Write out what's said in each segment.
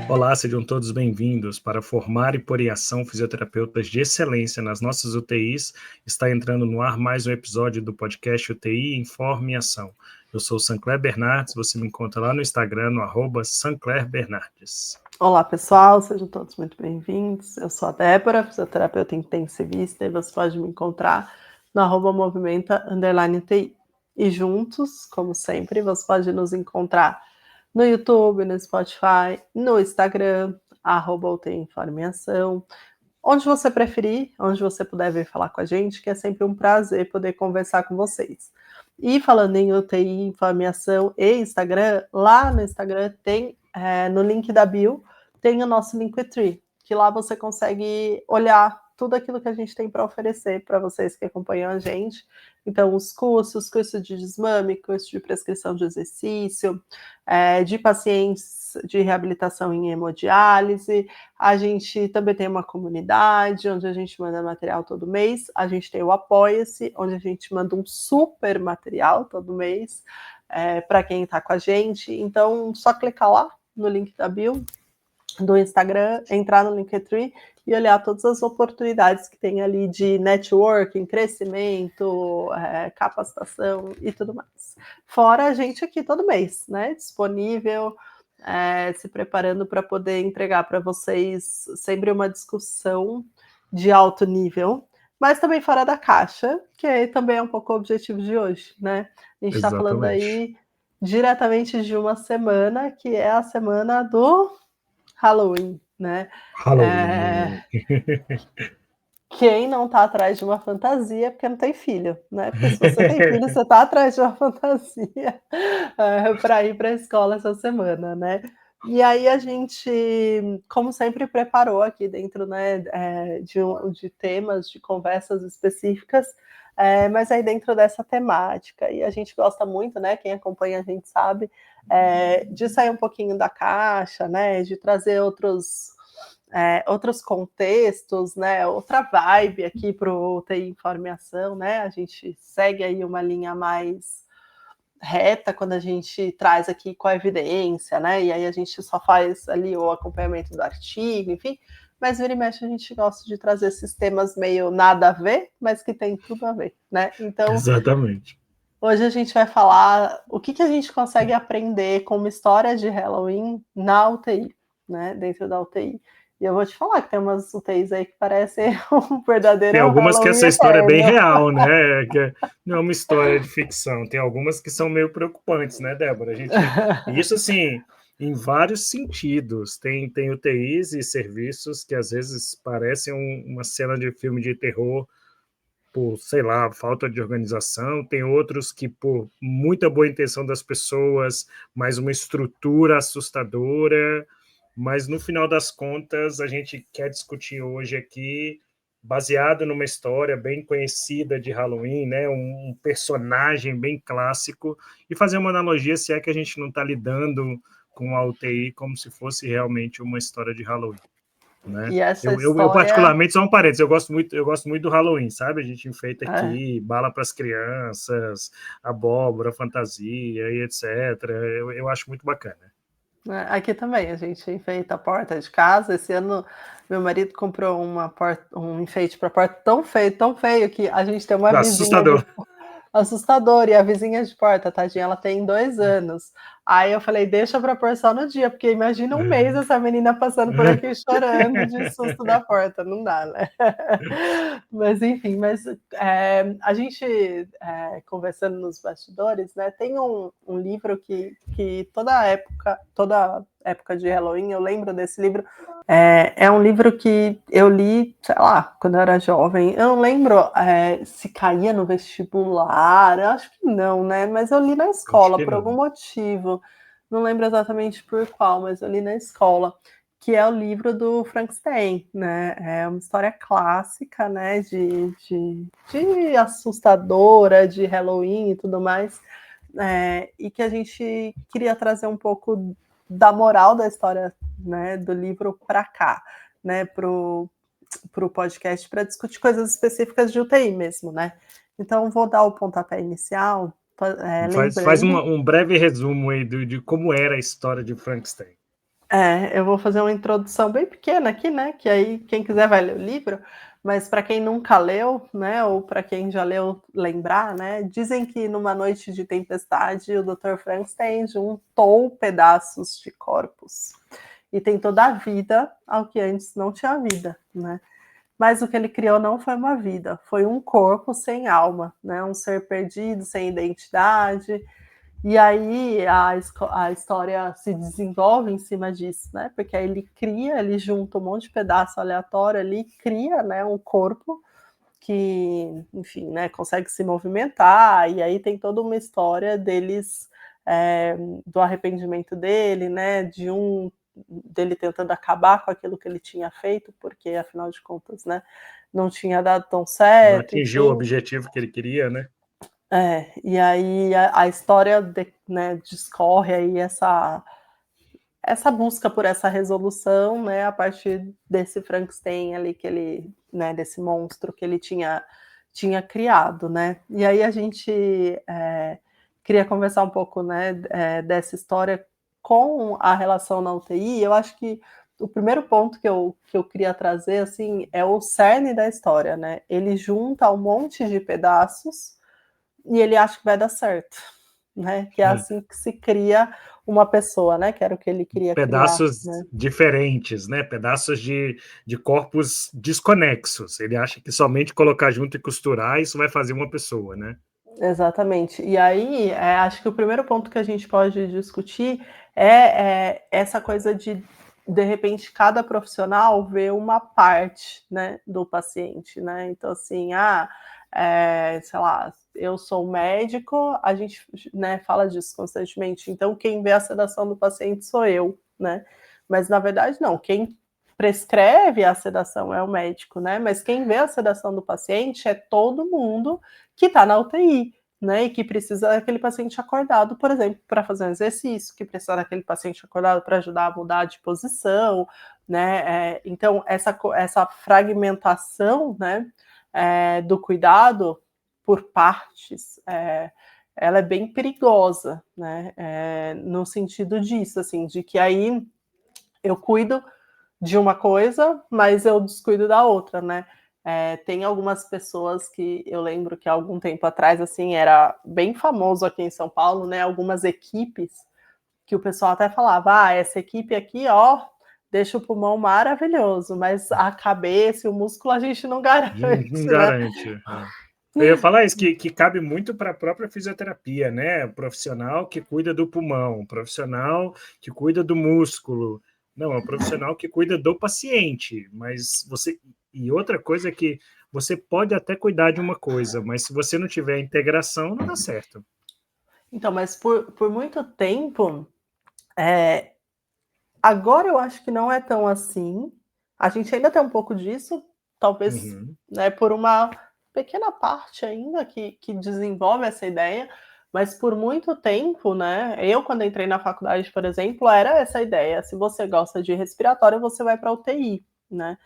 Olá, sejam todos bem-vindos. Para formar e pôr em ação fisioterapeutas de excelência nas nossas UTIs, está entrando no ar mais um episódio do podcast UTI Informe e Ação. Eu sou o Sancler Bernardes, você me encontra lá no Instagram, no @SanclerBernardes. Olá, pessoal, sejam todos muito bem-vindos. Eu sou a Débora, fisioterapeuta intensivista, e você pode me encontrar no @movimenta_UTI. E juntos, como sempre, você pode nos encontrar no YouTube, no Spotify, no Instagram, @UTI Informe e Ação, onde você preferir, onde você puder vir falar com a gente, que é sempre um prazer poder conversar com vocês. E falando em UTI, Informe e Ação e Instagram, lá no Instagram tem, no link da bio, tem o nosso Linktree, que lá você consegue olhar tudo aquilo que a gente tem para oferecer para vocês que acompanham a gente. Então, os curso de desmame, curso de prescrição de exercício, de pacientes de reabilitação em hemodiálise. A gente também tem uma comunidade, onde a gente manda material todo mês. A gente tem o Apoia-se, onde a gente manda um super material todo mês, para quem está com a gente. Então, só clicar lá no link da bio do Instagram, entrar no Linktree e olhar todas as oportunidades que tem ali de networking, crescimento, capacitação e tudo mais. Fora a gente aqui todo mês, né? Disponível, se preparando para poder entregar para vocês sempre uma discussão de alto nível, mas também fora da caixa, que também é um pouco o objetivo de hoje, né? A gente está falando Exatamente. aí diretamente de uma semana, que é a semana do Halloween, né? Halloween. Quem não está atrás de uma fantasia é porque não tem filho, né? Porque se você tem filho, você está atrás de uma fantasia para ir para a escola essa semana, né? E aí a gente, como sempre, preparou aqui dentro, né, de temas, de conversas específicas, mas aí dentro dessa temática. E a gente gosta muito, né? Quem acompanha a gente sabe, de sair um pouquinho da caixa, né? De trazer outros contextos, né? Outra vibe aqui para o UTI Informe e Ação, né? A gente segue aí uma linha mais reta quando a gente traz aqui com a evidência, né? E aí a gente só faz ali o acompanhamento do artigo, enfim. Mas vira e mexe a gente gosta de trazer esses temas meio nada a ver, mas que tem tudo a ver, né? Então, Exatamente. hoje a gente vai falar o que a gente consegue aprender com uma história de Halloween na UTI, né? Dentro da UTI. E eu vou te falar que tem umas UTIs aí que parecem um verdadeiro Tem algumas que Halloween essa história é bem eterno. real, né? Que não é uma história de ficção. Tem algumas que são meio preocupantes, né, Débora? E isso, assim, em vários sentidos. Tem UTIs e serviços que às vezes parecem uma cena de filme de terror por, sei lá, falta de organização. Tem outros que por muita boa intenção das pessoas, mas uma estrutura assustadora. Mas no final das contas, a gente quer discutir hoje aqui, baseado numa história bem conhecida de Halloween, né? Um personagem bem clássico, e fazer uma analogia se é que a gente não está lidando com a UTI como se fosse realmente uma história de Halloween. Né? E essa Eu história... particularmente, só um parênteses, eu gosto muito do Halloween, sabe? A gente enfeita É, aqui, bala para as crianças, abóbora, fantasia e etc. Eu acho muito bacana. aqui também a gente enfeita a porta de casa. Esse ano meu marido comprou um enfeite para a porta tão feio que a gente tem uma vizinha de Assustador. assustador, e a vizinha de porta, tadinha, ela tem 2 anos. Aí eu falei, deixa pra pôr só no dia, porque imagina um mês essa menina passando por aqui chorando de susto da porta, não dá, né? Mas enfim, a gente, conversando nos bastidores, né, tem um livro que toda época de Halloween, eu lembro desse livro. É um livro que eu li, sei lá, quando eu era jovem. Eu não lembro se caía no vestibular, eu acho que não, né? Mas eu li na Acho escola, que por não. algum motivo. Não lembro exatamente por qual, mas eu li na escola, que é o livro do Frankenstein, né? É uma história clássica, né? De assustadora, de Halloween e tudo mais. E que a gente queria trazer um pouco da moral da história, né, do livro para cá, né, pro podcast, para discutir coisas específicas de UTI mesmo, né? Então vou dar o pontapé inicial, Faz lembrando. um breve resumo aí de como era a história de Frankenstein. Eu vou fazer uma introdução bem pequena aqui, né? Que aí quem quiser vai ler o livro, mas para quem nunca leu, né? Ou para quem já leu, lembrar, né? Dizem que numa noite de tempestade o Dr. Frankenstein juntou pedaços de corpos e tentou dar vida ao que antes não tinha vida, né? Mas o que ele criou não foi uma vida, foi um corpo sem alma, né? Um ser perdido, sem identidade. E aí a história se desenvolve em cima disso, né? Porque aí ele junta um monte de pedaço aleatório ali, cria, né, um corpo que, enfim, né, consegue se movimentar, e aí tem toda uma história deles, do arrependimento dele, né, dele tentando acabar com aquilo que ele tinha feito, porque afinal de contas, né, não tinha dado tão Não certo, atingiu o enfim. objetivo que ele queria, né? E aí a história né, discorre aí essa busca por essa resolução, né, a partir desse Frankenstein ali que ele, né, desse monstro que ele tinha criado, né? E aí a gente queria conversar um pouco, né, dessa história com a relação na UTI. Eu acho que o primeiro ponto que eu queria trazer assim é o cerne da história, né? Ele junta um monte de pedaços e ele acha que vai dar certo, né? Que é Sim. assim que se cria uma pessoa, né? Que era o que ele queria criar, Pedaços né? diferentes, né? Pedaços de corpos desconexos. Ele acha que somente colocar junto e costurar isso vai fazer uma pessoa, né? Exatamente. E aí, acho que o primeiro ponto que a gente pode discutir é essa coisa de repente, cada profissional vê uma parte, né, do paciente, né? Então, assim, sei lá, eu sou médico, a gente, né, fala disso constantemente. Então, quem vê a sedação do paciente sou eu, né? Mas, na verdade, não. Quem prescreve a sedação é o médico, né? Mas quem vê a sedação do paciente é todo mundo que está na UTI, né? E que precisa daquele paciente acordado, por exemplo, para fazer um exercício, que precisa daquele paciente acordado para ajudar a mudar de posição, né? Então, essa fragmentação, né, do cuidado por partes, ela é bem perigosa, né? No sentido disso, assim, de que aí eu cuido de uma coisa, mas eu descuido da outra, né? Tem algumas pessoas que eu lembro que há algum tempo atrás, assim, era bem famoso aqui em São Paulo, né? Algumas equipes que o pessoal até falava, essa equipe aqui, ó, deixa o pulmão maravilhoso, mas a cabeça e o músculo a gente não Não garante, né? garante. Eu ia falar isso, que cabe muito para a própria fisioterapia, né? O profissional que cuida do pulmão, o profissional que cuida do músculo. Não, é o profissional que cuida do paciente. Mas você. E outra coisa é que você pode até cuidar de uma coisa, mas se você não tiver integração, não dá certo. Então, mas por muito tempo, agora eu acho que não é tão assim. A gente ainda tem um pouco disso, talvez, Uhum. né, por uma pequena parte ainda que desenvolve essa ideia, mas por muito tempo, né? Eu, quando entrei na faculdade, por exemplo, era essa ideia: se você gosta de respiratório, você vai para a UTI, né?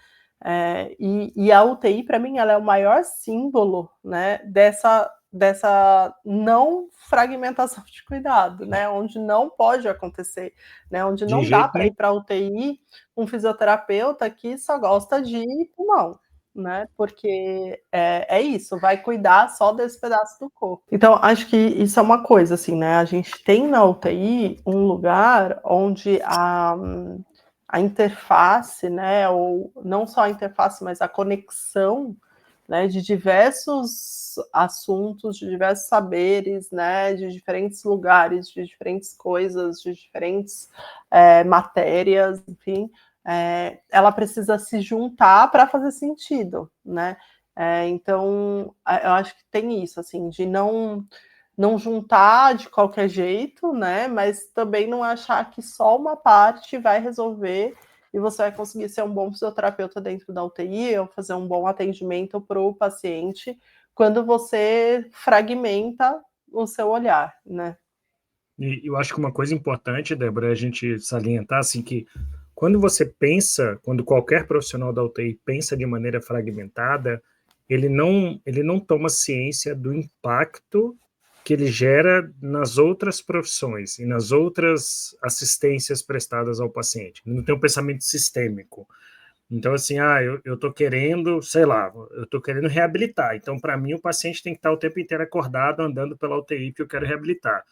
E a UTI, para mim, ela é o maior símbolo, né, dessa não fragmentação de cuidado, né, onde não pode acontecer, né, onde De não dá jeito para nenhum. ir para a UTI um fisioterapeuta que só gosta de pulmão, né, porque é isso, vai cuidar só desse pedaço do corpo. Então, acho que isso é uma coisa, assim, né, a gente tem na UTI um lugar onde a interface, né, ou não só a interface, mas a conexão, né, de diversos assuntos, de diversos saberes, né, de diferentes lugares, de diferentes coisas, de diferentes matérias, enfim, ela precisa se juntar para fazer sentido, né? Então, eu acho que tem isso, assim, de não juntar de qualquer jeito, né? Mas também não achar que só uma parte vai resolver e você vai conseguir ser um bom fisioterapeuta dentro da UTI ou fazer um bom atendimento para o paciente quando você fragmenta o seu olhar, né? E eu acho que uma coisa importante, Débora, é a gente salientar assim que quando você pensa, quando qualquer profissional da UTI pensa de maneira fragmentada, ele não toma ciência do impacto que ele gera nas outras profissões e nas outras assistências prestadas ao paciente. Não tem um pensamento sistêmico. Então, assim, eu estou querendo, sei lá, eu estou querendo reabilitar. Então, para mim, o paciente tem que estar o tempo inteiro acordado, andando pela UTI que eu quero reabilitar.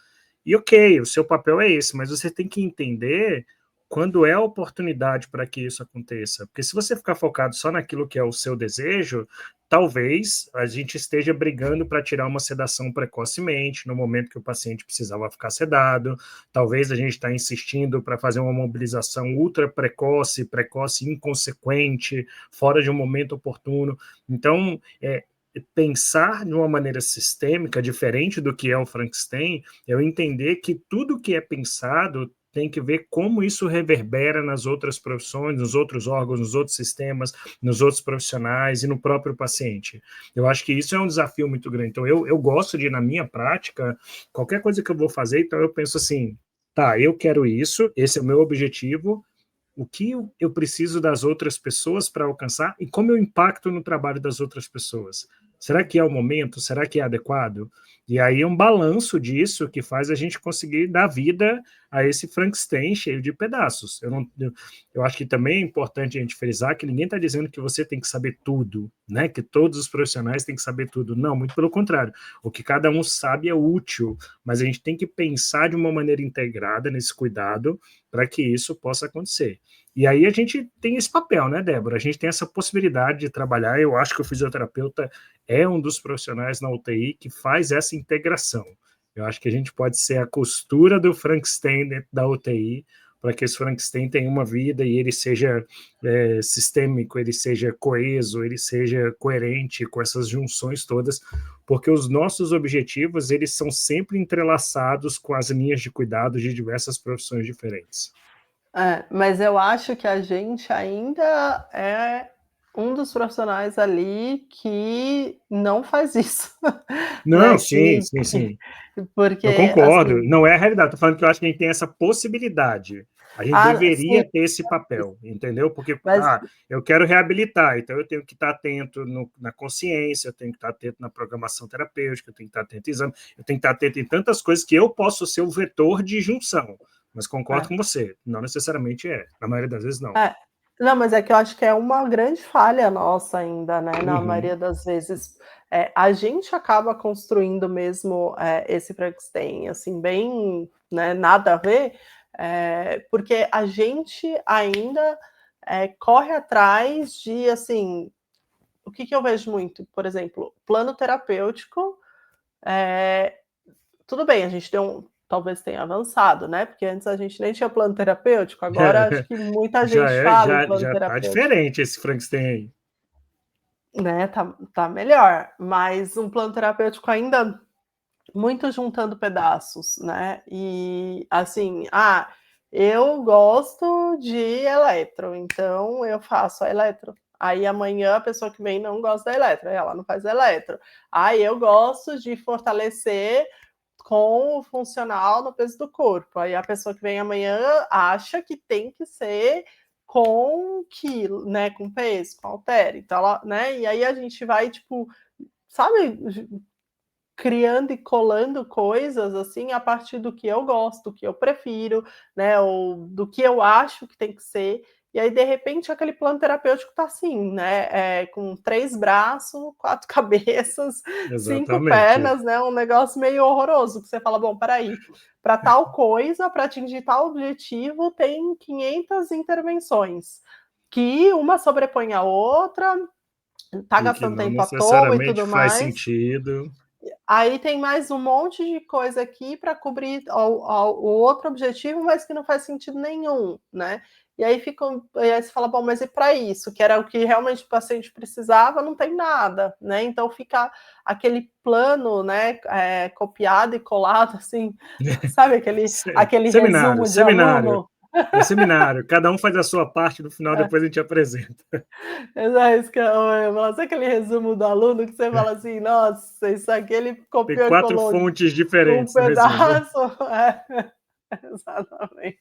E ok, o seu papel é esse, mas você tem que entender quando é a oportunidade para que isso aconteça. Porque se você ficar focado só naquilo que é o seu desejo, talvez a gente esteja brigando para tirar uma sedação precocemente, no momento que o paciente precisava ficar sedado. Talvez a gente está insistindo para fazer uma mobilização ultra precoce, precoce inconsequente, fora de um momento oportuno. Então, pensar de uma maneira sistêmica, diferente do que é o Frankenstein, é eu entender que tudo que é pensado tem que ver como isso reverbera nas outras profissões, nos outros órgãos, nos outros sistemas, nos outros profissionais e no próprio paciente. Eu acho que isso é um desafio muito grande. Então, eu gosto de, na minha prática, qualquer coisa que eu vou fazer, então eu penso assim, tá, eu quero isso, esse é o meu objetivo, o que eu preciso das outras pessoas para alcançar e como eu impacto no trabalho das outras pessoas. Será que é o momento? Será que é adequado? E aí é um balanço disso que faz a gente conseguir dar vida a esse Frankenstein cheio de pedaços. Eu acho que também é importante a gente frisar que ninguém está dizendo que você tem que saber tudo, né? Que todos os profissionais têm que saber tudo. Não, muito pelo contrário. O que cada um sabe é útil, mas a gente tem que pensar de uma maneira integrada nesse cuidado para que isso possa acontecer. E aí a gente tem esse papel, né, Débora? A gente tem essa possibilidade de trabalhar. Eu acho que o fisioterapeuta é um dos profissionais na UTI que faz essa integração. Eu acho que a gente pode ser a costura do Frankenstein dentro da UTI para que esse Frankenstein tenha uma vida e ele seja sistêmico, ele seja coeso, ele seja coerente com essas junções todas, porque os nossos objetivos, eles são sempre entrelaçados com as linhas de cuidado de diversas profissões diferentes. Mas eu acho que a gente ainda é um dos profissionais ali que não faz isso, Não, né, sim, sim, sim. Eu porque, concordo. assim... Não é a realidade. Estou falando que eu acho que a gente tem essa possibilidade. A gente sim, deveria ter esse papel, entendeu? Porque, mas eu quero reabilitar, então eu tenho que estar atento na consciência, eu tenho que estar atento na programação terapêutica, eu tenho que estar atento em exame, eu tenho que estar atento em tantas coisas que eu posso ser o vetor de junção. Mas concordo com você, não necessariamente na maioria das vezes não. Não, mas é que eu acho que é uma grande falha nossa ainda, né, na Uhum. maioria das vezes. A gente acaba construindo mesmo, esse Frankenstein, assim, bem, né, nada a ver, porque a gente ainda, corre atrás de, assim, o que eu vejo muito? Por exemplo, plano terapêutico, eh, tudo bem, a gente talvez tenha avançado, né, porque antes a gente nem tinha plano terapêutico, agora acho que muita gente fala em plano Já tá terapêutico. diferente esse Frankenstein aí. Né, tá melhor, mas um plano terapêutico ainda muito juntando pedaços, né, e assim, eu gosto de eletro, então eu faço a eletro. Aí amanhã a pessoa que vem não gosta da eletro, aí ela não faz eletro. Eu gosto de fortalecer com o funcional no peso do corpo. Aí a pessoa que vem amanhã acha que tem que ser com quilo, né, com peso, com halter. Então ela, né, e aí a gente vai, tipo, sabe, criando e colando coisas assim a partir do que eu gosto, do que eu prefiro, né, ou do que eu acho que tem que ser. E aí, de repente, aquele plano terapêutico tá assim, né? Com 3 braços, 4 cabeças, 5 Exatamente. pernas, né? Um negócio meio horroroso, que você fala, bom, peraí, para tal coisa, para atingir tal objetivo, tem 500 intervenções, que uma sobrepõe a outra, tá E que gastando não tempo à toa e necessariamente tudo faz mais. sentido. Aí tem mais um monte de coisa aqui para cobrir o outro objetivo, mas que não faz sentido nenhum, né? E aí você fala, bom, mas e para isso, que era o que realmente o paciente precisava, não tem nada, né? Então fica aquele plano, né, copiado e colado, assim, sabe aquele Seminário, resumo de seminário. aluno? É seminário. Cada um faz a sua parte, no final depois a gente apresenta. É isso que eu falo, sabe aquele resumo do aluno que você fala assim, nossa, isso aqui ele Tem copiou e 4 colou fontes um diferentes no resumo. pedaço. Exatamente.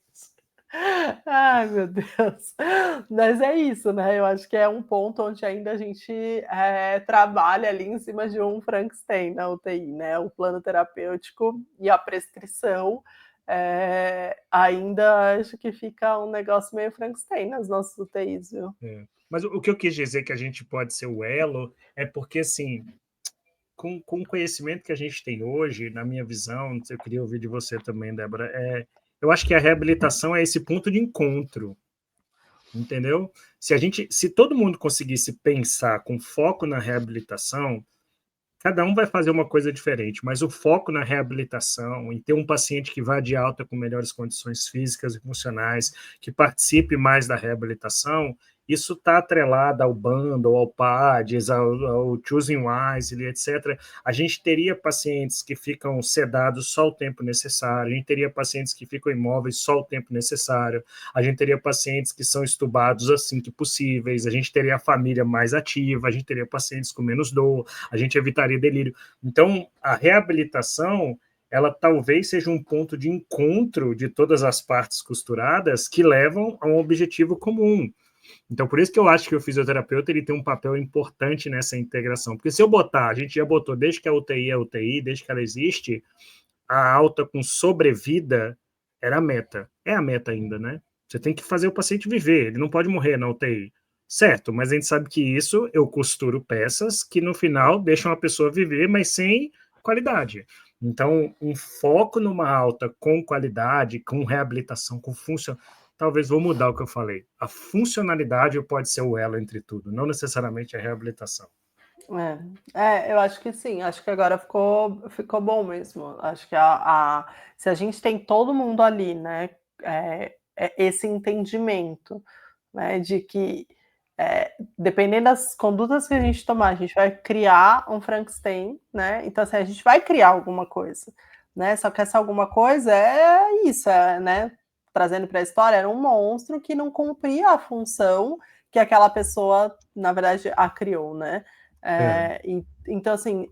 Ai, meu Deus. Mas é isso, né? Eu acho que é um ponto onde ainda a gente trabalha ali em cima de um Frankenstein na UTI, né? O plano terapêutico e a prescrição. Ainda acho que fica um negócio meio Frankenstein nas nossas UTIs, viu? Mas o que eu quis dizer que a gente pode ser o elo é porque, assim, com o conhecimento que a gente tem hoje, na minha visão, eu queria ouvir de você também, Débora, eu acho que a reabilitação é esse ponto de encontro, entendeu? Se todo mundo conseguisse pensar com foco na reabilitação, cada um vai fazer uma coisa diferente, mas o foco na reabilitação, em ter um paciente que vá de alta com melhores condições físicas e funcionais, que participe mais da reabilitação, isso está atrelado ao bundle, ao PADS, ao Choosing Wisely, etc. A gente teria pacientes que ficam sedados só o tempo necessário, a gente teria pacientes que ficam imóveis só o tempo necessário, a gente teria pacientes que são estubados assim que possíveis, a gente teria a família mais ativa, a gente teria pacientes com menos dor, a gente evitaria delírio. Então, a reabilitação, ela talvez seja um ponto de encontro de todas as partes costuradas que levam a um objetivo comum. Então, por isso que eu acho que o fisioterapeuta ele tem um papel importante nessa integração. Porque se eu botar, a gente já botou desde que a UTI é UTI, desde que ela existe, a alta com sobrevida era a meta. É a meta ainda, né? Você tem que fazer o paciente viver, ele não pode morrer na UTI. Certo, mas a gente sabe que isso eu costuro peças que no final deixam a pessoa viver, mas sem qualidade. Então, um foco numa alta com qualidade, com reabilitação, com função. Talvez vou mudar o que eu falei. A funcionalidade pode ser o elo entre tudo, não necessariamente a reabilitação. Eu acho que sim, acho que agora ficou bom mesmo. Acho que se a gente tem todo mundo ali, né, esse entendimento, né, de que dependendo das condutas que a gente tomar, a gente vai criar um Frankenstein, né? Então, assim, a gente vai criar alguma coisa, né? Só que essa alguma coisa é isso, né? Trazendo para a história, era um monstro que não cumpria a função que aquela pessoa, na verdade, a criou, né? Então, assim,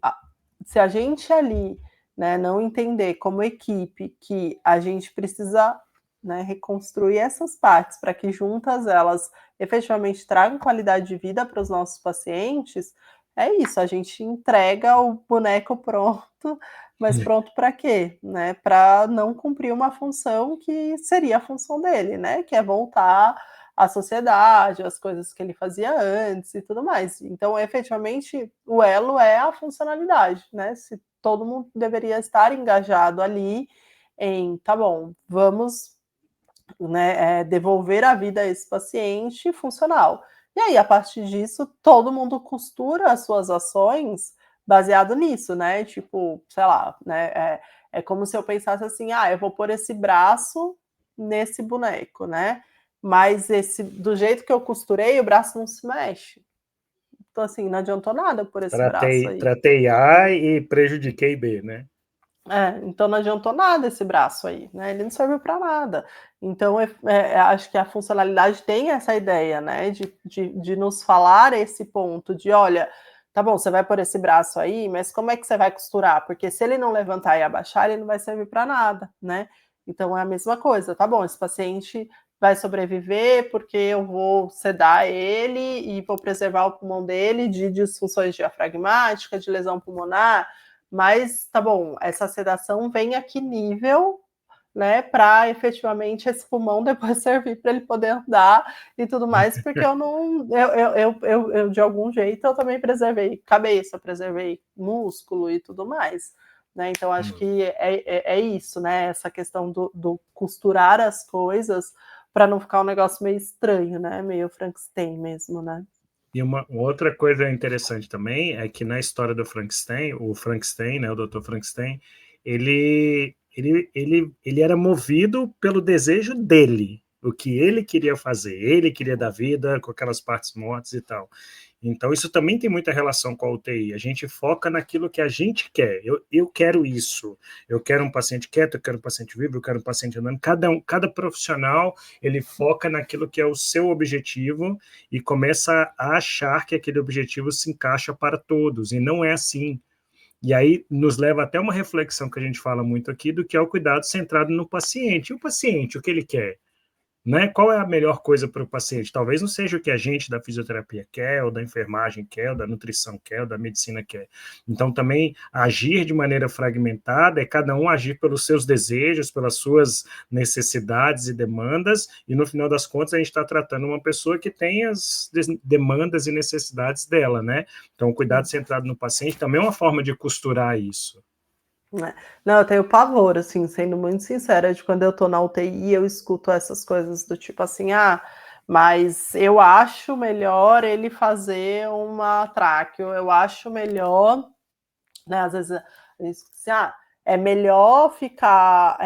se a gente ali, né, não entender como equipe que a gente precisa, né, reconstruir essas partes para que juntas elas efetivamente tragam qualidade de vida para os nossos pacientes, é isso, a gente entrega o boneco pronto, mas pronto para quê? Né? Para não cumprir uma função que seria a função dele, né? Que é voltar à sociedade, as coisas que ele fazia antes e tudo mais. Então, efetivamente, o elo é a funcionalidade, né? Se todo mundo deveria estar engajado ali em, tá bom, vamos, né, devolver a vida a esse paciente funcional. E aí, a partir disso, todo mundo costura as suas ações baseado nisso, né? Tipo, sei lá, né? É como se eu pensasse assim, eu vou pôr esse braço nesse boneco, né? Mas do jeito que eu costurei, o braço não se mexe. Então, assim, não adiantou nada por esse braço aí. Tratei A e prejudiquei B, né? Então não adiantou nada esse braço aí, né? Ele não serviu para nada. Então, acho que a funcionalidade tem essa ideia, né? De nos falar esse ponto de, olha, tá bom, você vai por esse braço aí, mas como é que você vai costurar? Porque se ele não levantar e abaixar, ele não vai servir para nada, né? Então é a mesma coisa, tá bom, esse paciente vai sobreviver porque eu vou sedar ele e vou preservar o pulmão dele de disfunções diafragmáticas, de lesão pulmonar, mas tá bom, essa sedação vem a que nível, né, para efetivamente esse pulmão depois servir para ele poder andar e tudo mais, porque eu não, eu de algum jeito eu também preservei cabeça, preservei músculo e tudo mais, né? Então acho que é isso, né? Essa questão do costurar as coisas para não ficar um negócio meio estranho, né? Meio Frankenstein mesmo, né? E uma outra coisa interessante também é que na história do Frankenstein, o Frankenstein, né, o Dr. Frankenstein, ele era movido pelo desejo dele, o que ele queria fazer. Ele queria dar vida com aquelas partes mortas e tal. Então, isso também tem muita relação com a UTI. A gente foca naquilo que a gente quer. Eu quero isso. Eu quero um paciente quieto, eu quero um paciente vivo, eu quero um paciente andando. Cada profissional, ele foca naquilo que é o seu objetivo e começa a achar que aquele objetivo se encaixa para todos. E não é assim. E aí nos leva até uma reflexão que a gente fala muito aqui, do que é o cuidado centrado no paciente. E o paciente, o que ele quer? né? Qual é a melhor coisa para o paciente? Talvez não seja o que a gente da fisioterapia quer, ou da enfermagem quer, ou da nutrição quer, ou da medicina quer. Então, também agir de maneira fragmentada é cada um agir pelos seus desejos, pelas suas necessidades e demandas, e no final das contas a gente está tratando uma pessoa que tem as demandas e necessidades dela, né? Então, o cuidado centrado no paciente também é uma forma de costurar isso. Não, eu tenho pavor, assim, sendo muito sincera, de quando eu tô na UTI, eu escuto essas coisas do tipo assim, mas eu acho melhor ele fazer uma tráqueo, eu acho melhor, né, às vezes, assim, é melhor ficar,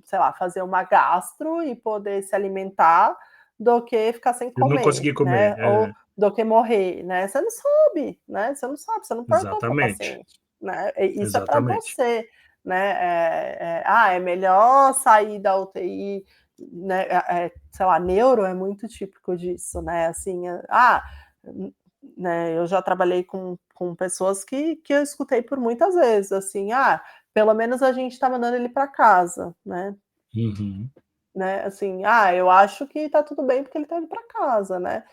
sei lá, fazer uma gastro e poder se alimentar do que ficar sem Eu não comer, consegui comer. né, ou do que morrer, né, você não sabe, né, você não pergunta para o Exatamente. paciente, né, isso é para Exatamente. você, né, é melhor sair da UTI, né, sei lá, neuro é muito típico disso, né, assim, né, eu já trabalhei com pessoas que eu escutei por muitas vezes, assim, pelo menos a gente está mandando ele para casa, né? Uhum. Né? Assim, eu acho que tá tudo bem porque ele tá indo para casa, né?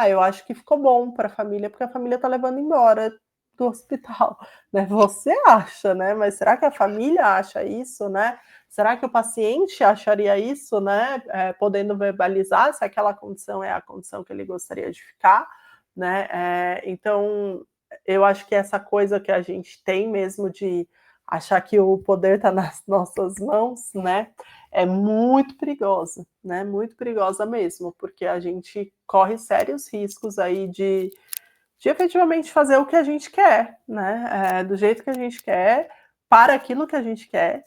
Eu acho que ficou bom para a família porque a família tá levando embora do hospital, né? Você acha, né? Mas será que a família acha isso, né? Será que o paciente acharia isso, né? Podendo verbalizar se aquela condição é a condição que ele gostaria de ficar, né? Então, eu acho que essa coisa que a gente tem mesmo de achar que o poder está nas nossas mãos, né? É muito perigosa, né? Muito perigosa mesmo, porque a gente corre sérios riscos aí de efetivamente fazer o que a gente quer, né? Do jeito que a gente quer, para aquilo que a gente quer,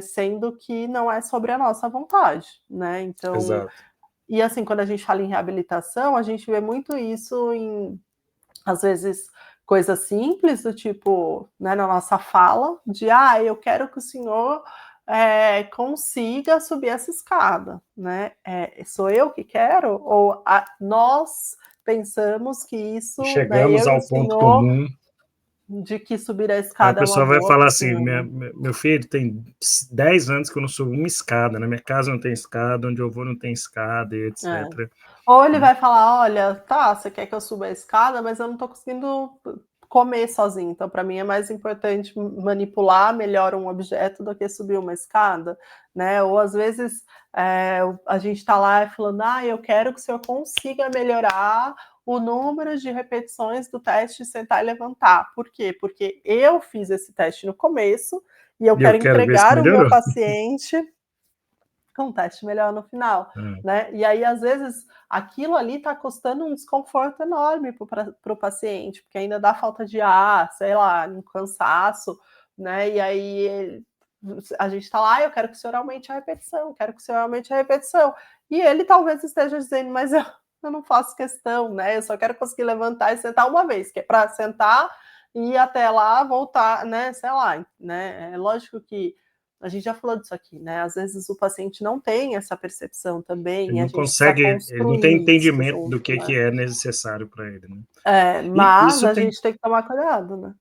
sendo que não é sobre a nossa vontade, né? Então, Exato. e assim, quando a gente fala em reabilitação, a gente vê muito isso em, às vezes, coisas simples, do tipo, né, na nossa fala, de eu quero que o senhor consiga subir essa escada, né? Sou eu que quero? Ou nós pensamos que isso, né, Chegamos eu e o ao ponto senhor, comum. de que subir a Aí a escada é uma pessoa vai boa falar assim: coisa, né? meu filho, tem 10 anos que eu não subo uma escada. Na minha casa não tem escada, onde eu vou não tem escada, e É. etc. Ou ele Né? vai falar: olha, tá, você quer que eu suba a escada, mas eu não tô conseguindo comer sozinho. Então, para mim, é mais importante manipular melhor um objeto do que subir uma escada, né? Ou às vezes a gente está lá falando: eu quero que o senhor consiga melhorar o número de repetições do teste de sentar e levantar. Por quê? Porque eu fiz esse teste no começo e eu E eu quero quero ver se entregar o meu melhorou. paciente com um teste melhor no final, É. né? E aí, às vezes, aquilo ali está custando um desconforto enorme para o paciente, porque ainda dá falta de ar, sei lá, um cansaço, né? E aí a gente está lá, eu quero que o senhor aumente a repetição, quero que o senhor aumente a repetição. E ele talvez esteja dizendo, mas eu não faço questão, né? Eu só quero conseguir levantar e sentar uma vez, que é para sentar e ir até lá, voltar, né? Sei lá, né? É lógico que a gente já falou disso aqui, né? Às vezes o paciente não tem essa percepção também, Ele e a não gente precisa consegue, ele não tem construir isso entendimento do junto, que né? é necessário para ele. Né? E Mas a gente tem que tomar cuidado, né?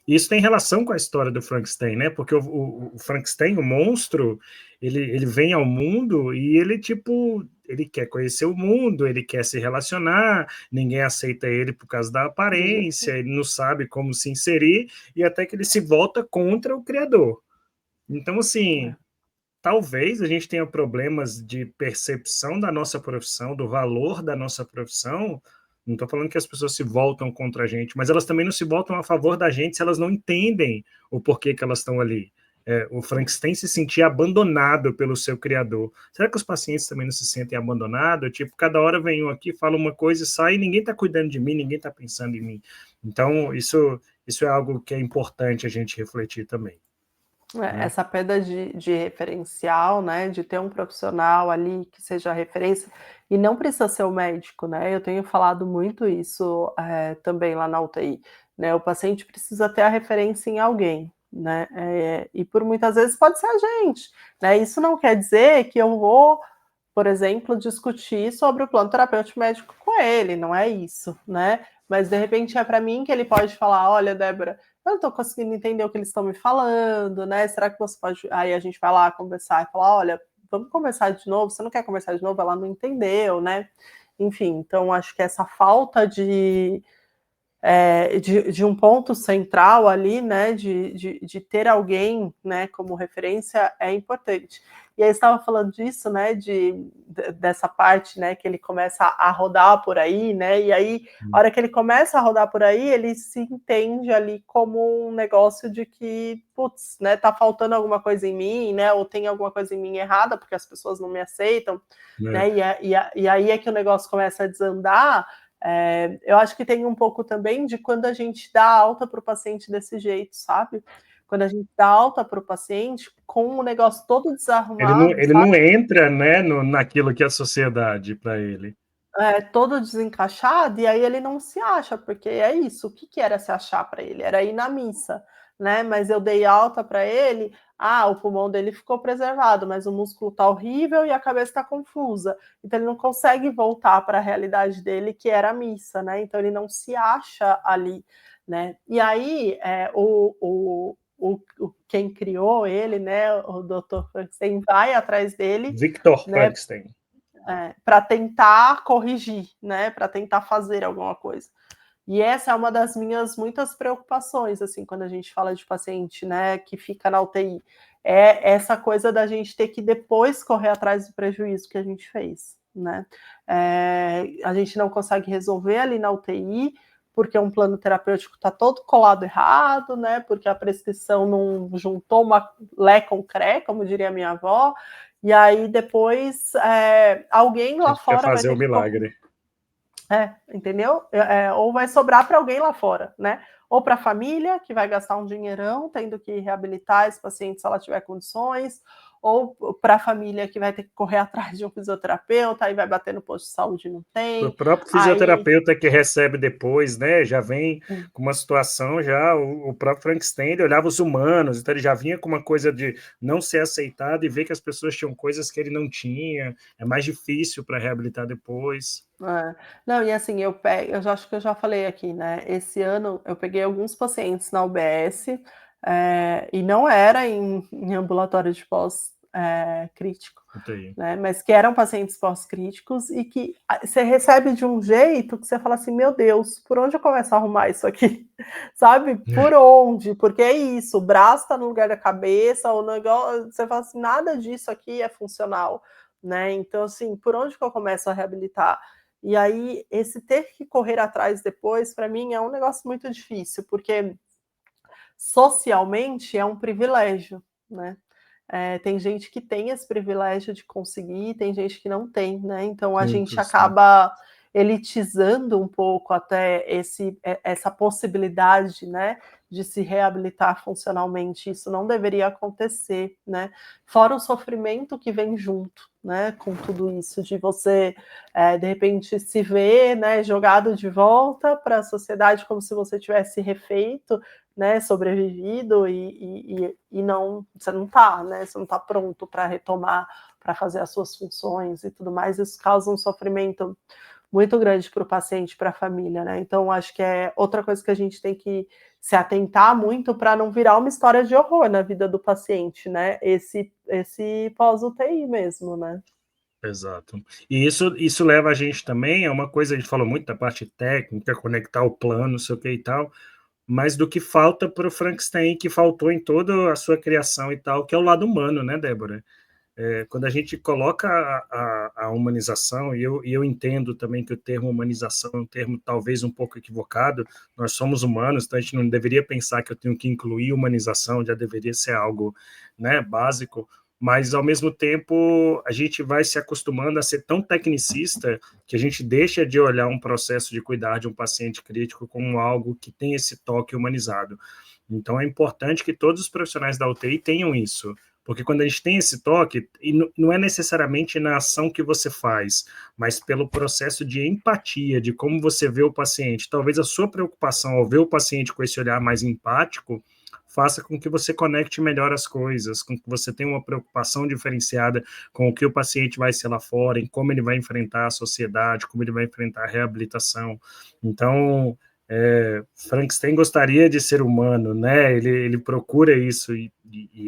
isso tem relação com a história do Frankenstein, né? Porque o Frankenstein, o monstro, ele vem ao mundo e ele, tipo, ele quer conhecer o mundo, ele quer se relacionar, ninguém aceita ele por causa da De jeito. aparência, ele não sabe como se inserir, e até que ele se volta contra o criador. Então, assim, É. talvez a gente tenha problemas de percepção da nossa profissão, do valor da nossa profissão. Não estou falando que as pessoas se voltam contra a gente, mas elas também não se voltam a favor da gente se elas não entendem o porquê que elas estão ali. O Frankenstein se sentia abandonado pelo seu criador. Será que os pacientes também não se sentem abandonados? Tipo, cada hora vem um aqui, fala uma coisa e sai, e ninguém está cuidando de mim, ninguém está pensando em mim. Então, isso é algo que é importante a gente refletir também. Né? Essa perda de referencial, né, de ter um profissional ali que seja referência, e não precisa ser o médico, né, eu tenho falado muito isso também lá na UTI, né, o paciente precisa ter a referência em alguém, né, e por muitas vezes pode ser a gente, né, isso não quer dizer que eu vou, por exemplo, discutir sobre o plano terapêutico médico com ele, não é isso, né, mas de repente é para mim que ele pode falar, olha, Débora, eu não estou conseguindo entender o que eles estão me falando, né? Será que você pode. Aí a gente vai lá conversar e falar: olha, vamos conversar de novo, você não quer conversar de novo? Ela não entendeu, né? Enfim, então acho que essa falta de um ponto central ali, né, de ter alguém, né, como referência é importante. E aí estava falando disso, né, dessa parte, né, que ele começa a rodar por aí, né, e aí, a hora que ele começa a rodar por aí, ele se entende ali como um negócio de que, putz, né, tá faltando alguma coisa em mim, né, ou tem alguma coisa em mim errada, porque as pessoas não me aceitam, né, e aí é que o negócio começa a desandar. Eu acho que tem um pouco também de quando a gente dá alta para o paciente desse jeito, sabe? Quando a gente dá alta para o paciente com o negócio todo desarrumado, Ele sabe? não entra, né, naquilo que é a sociedade para ele. Todo desencaixado, e aí ele não se acha, porque é isso. O que, que era se achar para ele? Era ir na missa, né? Mas eu dei alta para ele, o pulmão dele ficou preservado, mas o músculo tá horrível e a cabeça está confusa. Então ele não consegue voltar para a realidade dele, que era a missa, né? Então ele não se acha ali, né? E aí quem criou ele, né? O Dr. Frankenstein vai atrás dele, Victor né? Frankenstein. Para tentar corrigir, né? Para tentar fazer alguma coisa. E essa é uma das minhas muitas preocupações, assim, quando a gente fala de paciente, né, que fica na UTI. É essa coisa da gente ter que depois correr atrás do prejuízo que a gente fez, né? A gente não consegue resolver ali na UTI, porque um plano terapêutico está todo colado errado, né? Porque a prescrição não juntou uma lé com cré, como diria a minha avó, e aí depois alguém lá Quer fora vai fazer ter o que. milagre. Entendeu? Ou vai sobrar para alguém lá fora, né? Ou para a família, que vai gastar um dinheirão tendo que reabilitar esse paciente se ela tiver condições, ou para a família que vai ter que correr atrás de um fisioterapeuta, aí vai bater no posto de saúde e não O tem. próprio Aí. fisioterapeuta que recebe depois, né, já vem com uma situação, já o próprio Frankenstein, ele olhava os humanos, então ele já vinha com uma coisa de não ser aceitado e ver que as pessoas tinham coisas que ele não tinha, é mais difícil para reabilitar depois. Não, e assim, eu já acho que eu já falei aqui, né? Esse ano eu peguei alguns pacientes na UBS, e não era em ambulatório de pós-crítico, Entendi. né? Mas que eram pacientes pós-críticos e que você recebe de um jeito que você fala assim, meu Deus, por onde eu começo a arrumar isso aqui? Sabe? Por onde? Porque é isso, o braço tá no lugar da cabeça, o negócio, você fala assim, nada disso aqui é funcional, né? Então, assim, por onde que eu começo a reabilitar? E aí, esse ter que correr atrás depois, para mim, é um negócio muito difícil, porque socialmente é um privilégio, né? Tem gente que tem esse privilégio de conseguir, tem gente que não tem, né? Então a gente Sim. acaba elitizando um pouco até essa possibilidade, né, de se reabilitar funcionalmente. Isso não deveria acontecer, né? Fora o sofrimento que vem junto, né, com tudo isso, de você de repente se ver, né, jogado de volta para a sociedade como se você tivesse refeito, né, sobrevivido e não, você não está, né, você não está pronto para retomar, para fazer as suas funções e tudo mais. Isso causa um sofrimento muito grande para o paciente, para a família, né? Então acho que é outra coisa que a gente tem que se atentar muito para não virar uma história de horror na vida do paciente, né? Esse pós-UTI mesmo, né? Exato. E isso leva a gente também a uma coisa, a gente falou muito da parte técnica, conectar o plano, não sei o que e tal, mas do que falta para o Frankenstein, que faltou em toda a sua criação e tal, que é o lado humano, né, Débora? Quando a gente coloca a humanização, e eu entendo também que o termo humanização é um termo talvez um pouco equivocado, nós somos humanos, então a gente não deveria pensar que eu tenho que incluir humanização, já deveria ser algo, né, básico, mas ao mesmo tempo a gente vai se acostumando a ser tão tecnicista que a gente deixa de olhar um processo de cuidar de um paciente crítico como algo que tem esse toque humanizado. Então é importante que todos os profissionais da UTI tenham isso, porque quando a gente tem esse toque, e não é necessariamente na ação que você faz, mas pelo processo de empatia, de como você vê o paciente. Talvez a sua preocupação ao ver o paciente com esse olhar mais empático faça com que você conecte melhor as coisas, com que você tenha uma preocupação diferenciada com o que o paciente vai ser lá fora, em como ele vai enfrentar a sociedade, como ele vai enfrentar a reabilitação. Então, Frankenstein gostaria de ser humano, né? Ele procura isso e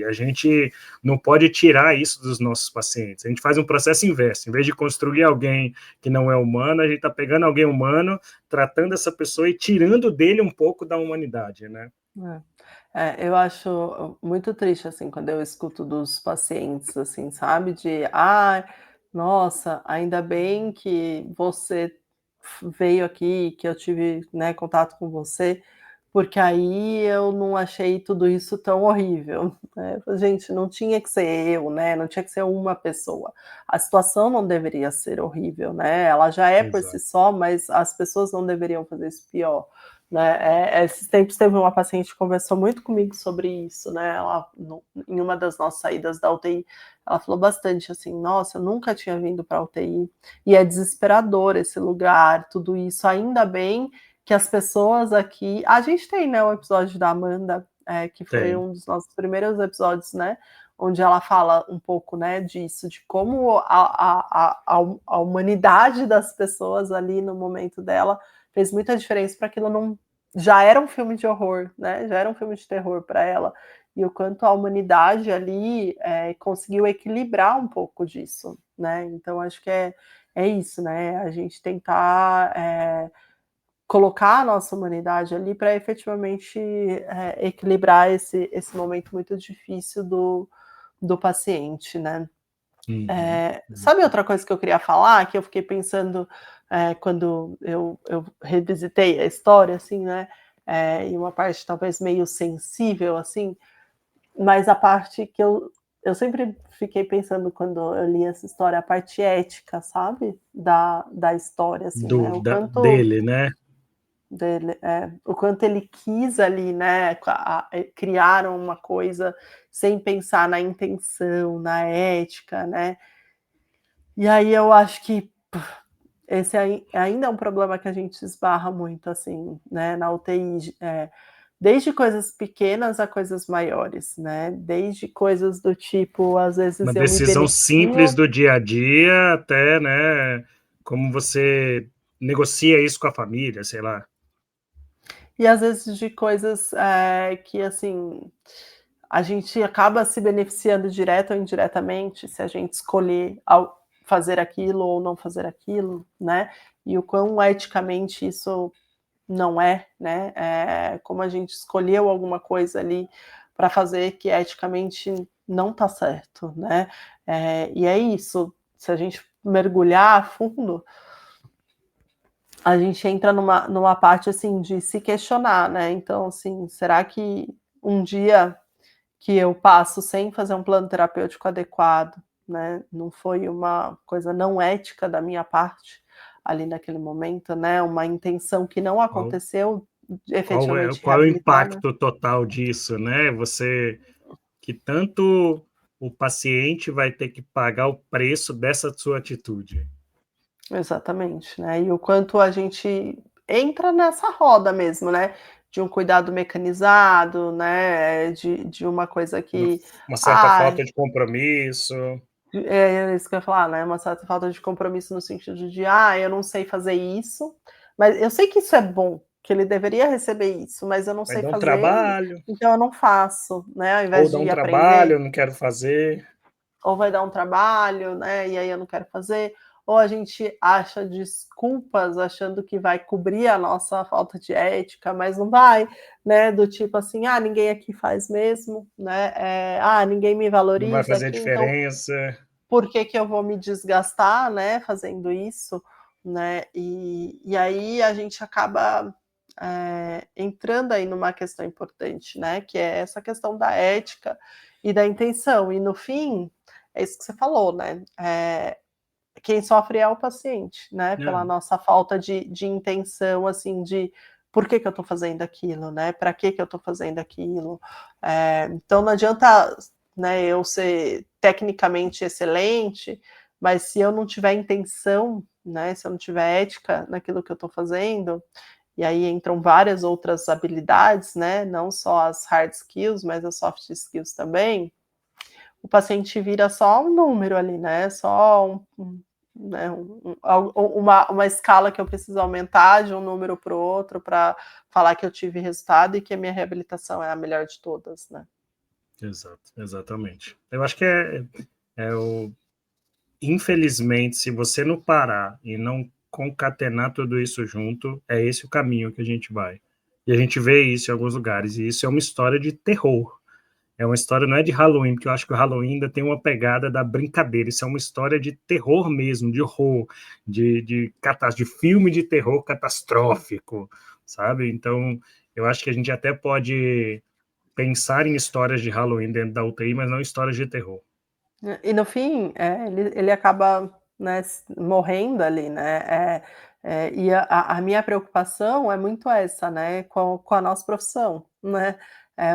a gente não pode tirar isso dos nossos pacientes. A gente faz um processo inverso. Em vez de construir alguém que não é humano, a gente está pegando alguém humano, tratando essa pessoa e tirando dele um pouco da humanidade, né? Eu acho muito triste, assim, quando eu escuto dos pacientes, assim, sabe, nossa, ainda bem que você veio aqui, que eu tive, né, contato com você, porque aí eu não achei tudo isso tão horrível", né. Eu falo: "Gente, não tinha que ser eu, né, não tinha que ser uma pessoa. A situação não deveria ser horrível, né, ela já é por si Exato. só, mas as pessoas não deveriam fazer isso pior". Né, esses tempos teve uma paciente que conversou muito comigo sobre isso, né, ela em uma das nossas saídas da UTI, ela falou bastante assim: "Nossa, eu nunca tinha vindo para a UTI, e é desesperador esse lugar, tudo isso, ainda bem que as pessoas aqui". A gente tem, né, o episódio da Amanda, que foi Tem. um dos nossos primeiros episódios, né, onde ela fala um pouco, né, disso, de como a humanidade das pessoas ali no momento dela fez muita diferença para aquilo não já era um filme de horror, né, já era um filme de terror para ela, e o quanto a humanidade ali, conseguiu equilibrar um pouco disso, né, então acho que é isso, né, a gente tentar, colocar a nossa humanidade ali para efetivamente, equilibrar esse momento muito difícil do paciente, né. Uhum. Sabe outra coisa que eu queria falar, que eu fiquei pensando, quando eu revisitei a história, assim, né, em uma parte talvez meio sensível, assim, mas a parte que eu sempre fiquei pensando quando eu li essa história, a parte ética, sabe, da história, assim, né, Dele, né? o quanto ele quis ali, né, criaram uma coisa sem pensar na intenção, na ética, né. E aí eu acho que esse ainda é um problema que a gente esbarra muito, assim, né, na UTI, desde coisas pequenas a coisas maiores, né, desde coisas do tipo, às Uma vezes eu me decisão simples beneficio do dia a dia até, né, como você negocia isso com a família, sei lá. e às vezes de coisas, que, assim, a gente acaba se beneficiando direta ou indiretamente se a gente escolher fazer aquilo ou não fazer aquilo, né, e o quão eticamente isso não é, né, como a gente escolheu alguma coisa ali para fazer que eticamente não está certo, né. E é isso, se a gente mergulhar a fundo, a gente entra numa parte, assim, de se questionar, né, então, assim, será que um dia que eu passo sem fazer um plano terapêutico adequado, né, não foi uma coisa não ética da minha parte, ali naquele momento, né, uma intenção que não Qual aconteceu efetivamente qual é o reabilitada. impacto total disso, né? Você que tanto o paciente vai ter que pagar o preço dessa sua atitude. Exatamente, né, e o quanto a gente entra nessa roda mesmo, né, de um cuidado mecanizado, né, de uma coisa Uma que, uma certa ah falta de compromisso. é isso que eu ia falar, né, uma certa falta de compromisso no sentido de: "Ah, eu não sei fazer isso, mas eu sei que isso é bom, que ele deveria receber isso, mas eu não Vai sei dar um fazer, trabalho, então eu não faço", né, ao ou invés dá um de trabalho, aprender, eu não quero fazer. ou vai dar um trabalho, né, e aí eu não quero fazer, ou a gente acha desculpas achando que vai cobrir a nossa falta de ética, mas não vai, né, do tipo assim: "Ah, ninguém aqui faz mesmo", né, ninguém me Não vai valoriza fazer aqui, então diferença. por que que eu vou me desgastar, né, fazendo isso, né, e aí a gente acaba, entrando aí numa questão importante, né, que é essa questão da ética e da intenção, e no fim, é isso que você falou, né, quem sofre é o paciente, né, pela Não, nossa falta de intenção, assim, de por que que eu estou fazendo aquilo, né, para que que eu estou fazendo aquilo. Então não adianta, né, eu ser tecnicamente excelente, mas se eu não tiver intenção, né, se eu não tiver ética naquilo que eu estou fazendo, e aí entram várias outras habilidades, né, não só as hard skills, mas as soft skills também, o paciente vira só um número ali, né, só né, uma escala que eu preciso aumentar de um número para o outro para falar que eu tive resultado e que a minha reabilitação é a melhor de todas, né? Exato, exatamente. Eu acho que infelizmente, se você não parar e não concatenar tudo isso junto, é esse o caminho que a gente vai. E a gente vê isso em alguns lugares, e isso é uma história de terror. É uma história, não é de Halloween, porque eu acho que o Halloween ainda tem uma pegada da brincadeira. Isso é uma história de terror mesmo, de horror, de filme de terror catastrófico, sabe? Então, eu acho que a gente até pode pensar em histórias de Halloween dentro da UTI, mas não histórias de terror. E no fim, ele acaba, né, morrendo ali, né? E a minha preocupação é muito essa, né, com a nossa profissão, né?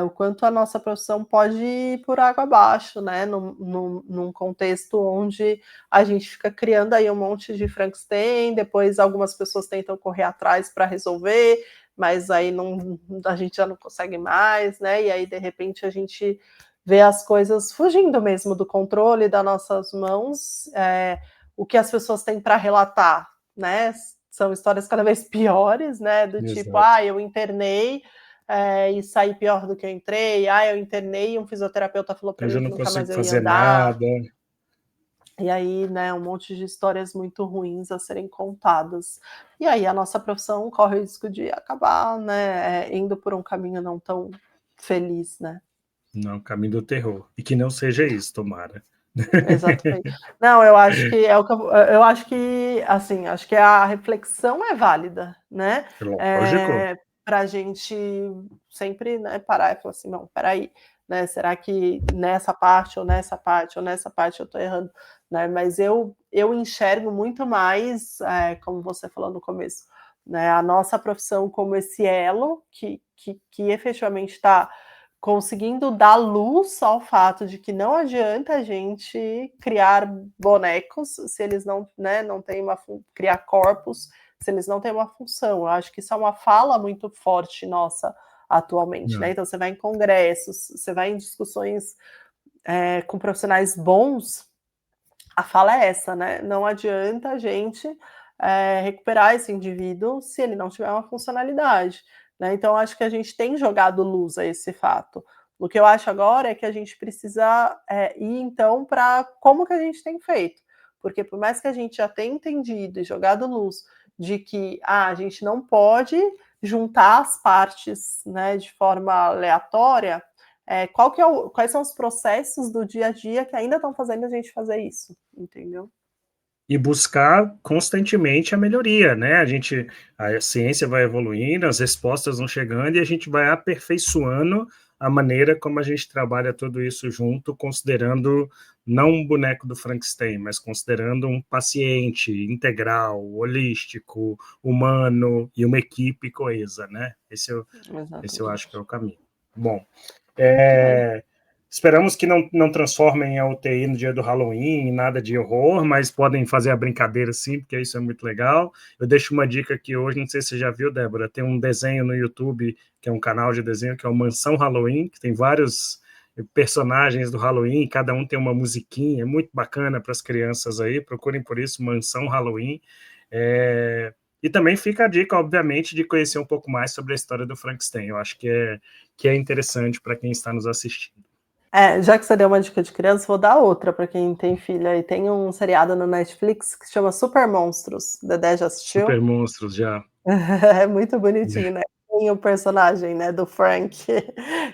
O quanto a nossa profissão pode ir por água abaixo, né? Num contexto onde a gente fica criando aí um monte de Frankenstein, depois algumas pessoas tentam correr atrás para resolver, mas aí não, a gente já não consegue mais, né? E aí, de repente, a gente ver as coisas fugindo mesmo do controle das nossas mãos, o que as pessoas têm para relatar, né? São histórias cada vez piores, né? Do tipo, Exato. eu internei e saí pior do que eu entrei, eu internei e um fisioterapeuta falou para Eu já mim que não nunca mais consigo eu ia fazer andar. nada. E aí, né, um monte de histórias muito ruins a serem contadas. E aí a nossa profissão corre o risco de acabar, né, indo por um caminho não tão feliz, né? Não, caminho do terror. E que não seja isso, tomara. Exatamente. Não, eu acho que é o que eu acho que, assim, acho que a reflexão é válida, né, Lógico. para a gente sempre, né, parar e falar assim: "Não, espera aí, né, será que nessa parte ou nessa parte ou nessa parte eu estou errando?", né, mas eu enxergo muito mais, como você falou no começo, né, a nossa profissão como esse elo que efetivamente está conseguindo dar luz ao fato de que não adianta a gente criar bonecos se eles não, né, não têm criar corpos se eles não têm uma função. Eu acho que isso é uma fala muito forte nossa atualmente, né? Não. Então você vai em congressos, você vai em discussões com profissionais bons, a fala é essa, né? Não adianta a gente recuperar esse indivíduo se ele não tiver uma funcionalidade. Né? Então, acho que a gente tem jogado luz a esse fato. O que eu acho agora é que a gente precisa ir, então, para como que a gente tem feito. Porque por mais que a gente já tenha entendido e jogado luz de que a gente não pode juntar as partes, né, de forma aleatória, quais são os processos do dia a dia que ainda estão fazendo a gente fazer isso, entendeu? E buscar constantemente a melhoria, né? A ciência vai evoluindo, as respostas vão chegando e a gente vai aperfeiçoando a maneira como a gente trabalha tudo isso junto, considerando não um boneco do Frankenstein, mas considerando um paciente integral, holístico, humano e uma equipe coesa, né? Esse eu acho que é Exatamente. o caminho. Bom, Muito bem. esperamos que não transformem a UTI no dia do Halloween em nada de horror, mas podem fazer a brincadeira sim, porque isso é muito legal. Eu deixo uma dica aqui hoje, não sei se você já viu, Débora, tem um desenho no YouTube, que é um canal de desenho, que é o Mansão Halloween, que tem vários personagens do Halloween, cada um tem uma musiquinha, é muito bacana para as crianças aí, procurem por isso, Mansão Halloween. E também fica a dica, obviamente, de conhecer um pouco mais sobre a história do Frankenstein. Eu acho que é interessante para quem está nos assistindo. Já que você deu uma dica de criança, vou dar outra para quem tem filha. E tem um seriado no Netflix que se chama Super Monstros. Dedé já assistiu? Super Monstros já. É muito bonitinho, né? Tem o personagem, né, do Frank,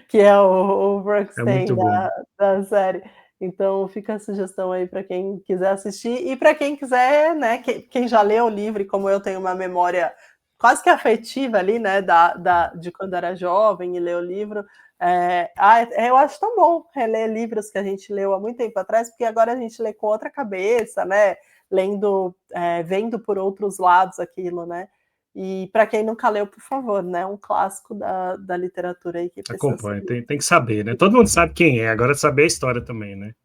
que é o É Frankenstein muito bom. da série. Então fica a sugestão aí para quem quiser assistir e para quem quiser, né, quem já leu o livro, e como eu tenho uma memória quase que afetiva ali, né, de quando era jovem e ler o livro, eu acho tão bom reler livros que a gente leu há muito tempo atrás, porque agora a gente lê com outra cabeça, né, lendo, vendo por outros lados aquilo, né? E para quem nunca leu, por favor, né? Um clássico da literatura aí que precisa ser Acompanha, lido. tem que saber, né? Todo mundo sabe quem é, agora saber a história também, né?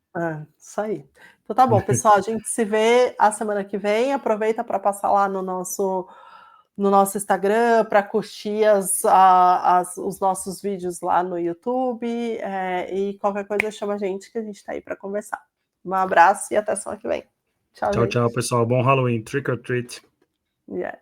Isso aí. Então tá bom, pessoal, a gente se vê a semana que vem. Aproveita para passar lá no nosso Instagram, para curtir os nossos vídeos lá no YouTube. E qualquer coisa chama a gente que a gente está aí para conversar. Um abraço e até semana que vem. Tchau, Tchau, gente. tchau, pessoal. Bom Halloween. Trick or treat. Yeah.